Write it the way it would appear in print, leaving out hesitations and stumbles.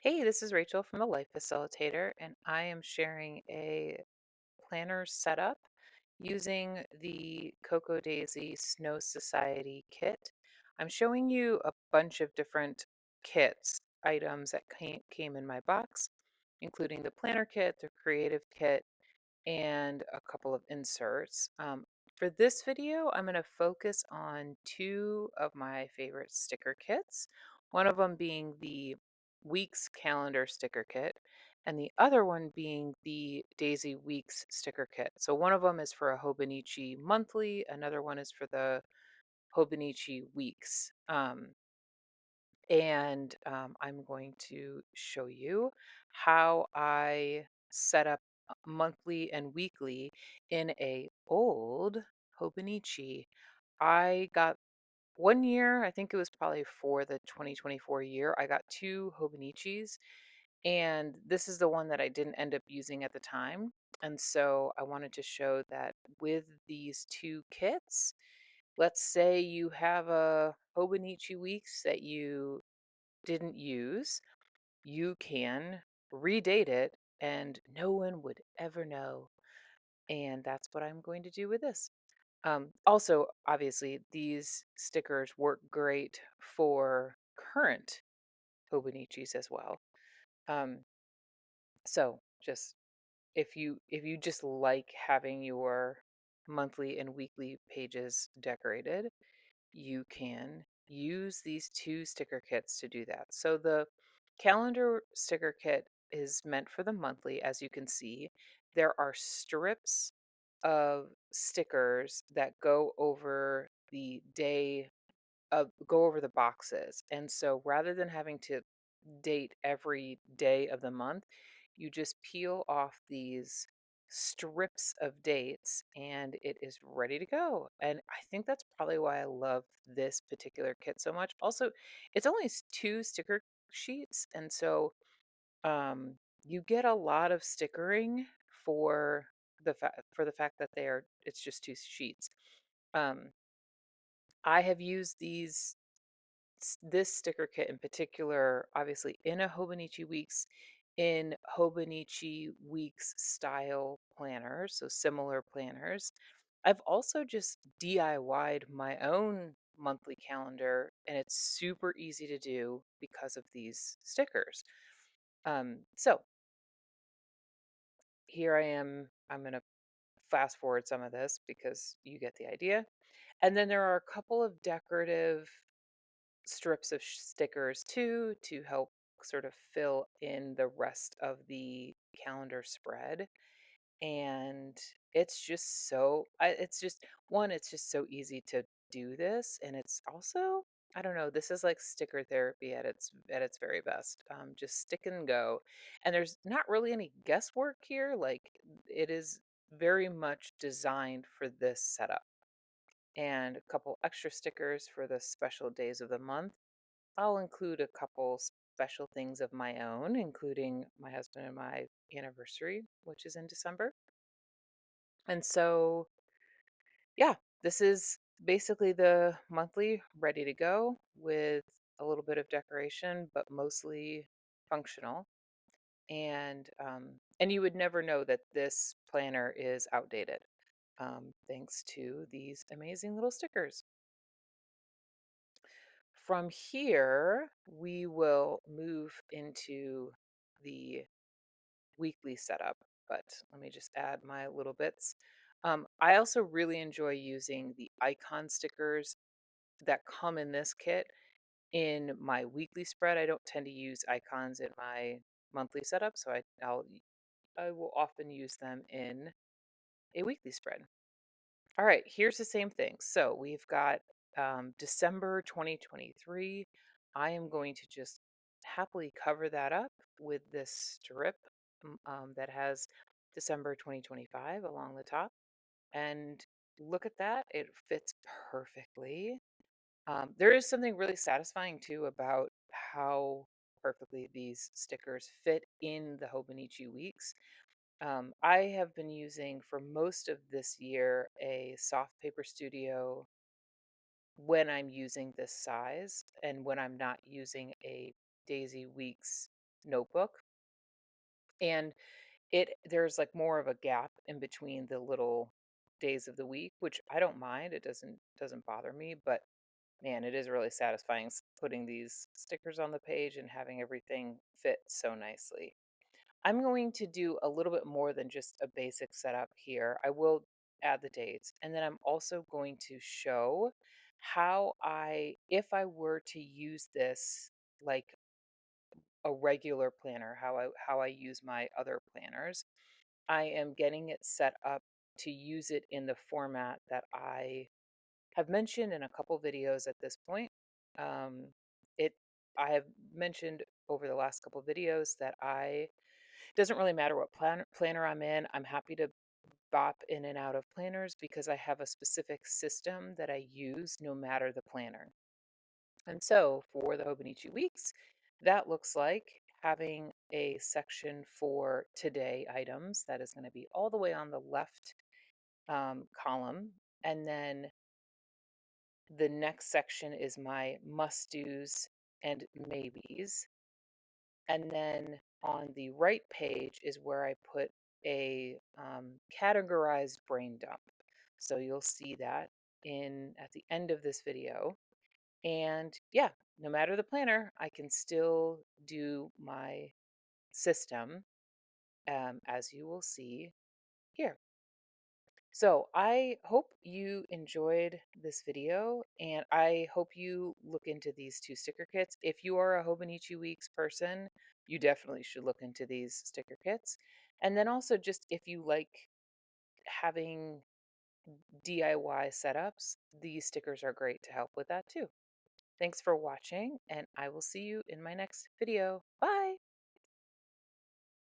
Hey, this is Rachel from the Life Facilitator, and I am sharing a planner setup using the cocoadaisy Snow Society kit. I'm showing you a bunch of different kits, items that came in my box, including the planner kit, the creative kit, and a couple of inserts. For this video, I'm going to focus on two of my favorite sticker kits, one of them being the Weeks Calendar sticker kit, and the other one being the Daisy Weeks sticker kit. So one of them is for a Hobonichi monthly, another one is for the Hobonichi Weeks. I'm going to show you how I set up monthly and weekly in a old Hobonichi. I got one year, I think it was probably for the 2024 year, I got two Hobonichis, and this is the one that I didn't end up using at the time. And so I wanted to show that with these two kits, let's say you have a Hobonichi Weeks that you didn't use, you can redate it and no one would ever know. And that's what I'm going to do with this. Also, obviously, these stickers work great for current Hobonichis as well. Um, so just if you just like having your monthly and weekly pages decorated, you can use these two sticker kits to do that. So the calendar sticker kit is meant for the monthly, as you can see. There are strips of stickers that go over the boxes. And so rather than having to date every day of the month, you just peel off these strips of dates and it is ready to go. And I think that's probably why I love this particular kit so much. Also, it's only two sticker sheets, and so um, you get a lot of stickering for the fact that it's just two sheets. Um, I have used this sticker kit in particular, obviously in a Hobonichi Weeks, in Hobonichi Weeks style planners, so similar planners. I've also just DIY'd my own monthly calendar, and it's super easy to do because of these stickers. So here I am. I'm going to fast forward some of this because you get the idea. And then there are a couple of decorative strips of stickers too to help sort of fill in the rest of the calendar spread. And it's just one, it's just so easy to do this. And it's also, I don't know, this is like sticker therapy at its very best. Just stick and go. And there's not really any guesswork here. Like, it is very much designed for this setup. And a couple extra stickers for the special days of the month. I'll include a couple special things of my own, including my husband and my anniversary, which is in December. And so, yeah, this is basically the monthly ready to go with a little bit of decoration, but mostly functional. And you would never know that this planner is outdated, thanks to these amazing little stickers. From here, we will move into the weekly setup, but let me just add my little bits. I also really enjoy using the icon stickers that come in this kit in my weekly spread. I don't tend to use icons in my monthly setup, so I will often use them in a weekly spread. All right, here's the same thing. So we've got December 2023. I am going to just happily cover that up with this strip that has December 2025 along the top. And look at that, it fits perfectly. There is something really satisfying too about how perfectly these stickers fit in the Hobonichi Weeks. I have been using for most of this year a soft paper studio when I'm using this size and when I'm not using a Daisy Weeks notebook. And there's like more of a gap in between the little days of the week, which I don't mind. It doesn't bother me, but man, it is really satisfying putting these stickers on the page and having everything fit so nicely. I'm going to do a little bit more than just a basic setup here. I will add the dates, and then I'm also going to show how if I were to use this like a regular planner, how I use my other planners, I am getting it set up to use it in the format that I have mentioned in a couple videos at this point. Um, it I have mentioned over the last couple videos that I doesn't really matter what planner I'm in. I'm happy to bop in and out of planners because I have a specific system that I use no matter the planner. And so for the Hobonichi Weeks, that looks like having a section for today items that is going to be all the way on the left column. And then the next section is my must do's and maybes. And then on the right page is where I put a categorized brain dump. So you'll see that in at the end of this video. And yeah, no matter the planner, I can still do my system, as you will see here. So I hope you enjoyed this video and I hope you look into these two sticker kits. If you are a Hobonichi Weeks person, you definitely should look into these sticker kits. And then also just if you like having DIY setups, these stickers are great to help with that too. Thanks for watching and I will see you in my next video. Bye!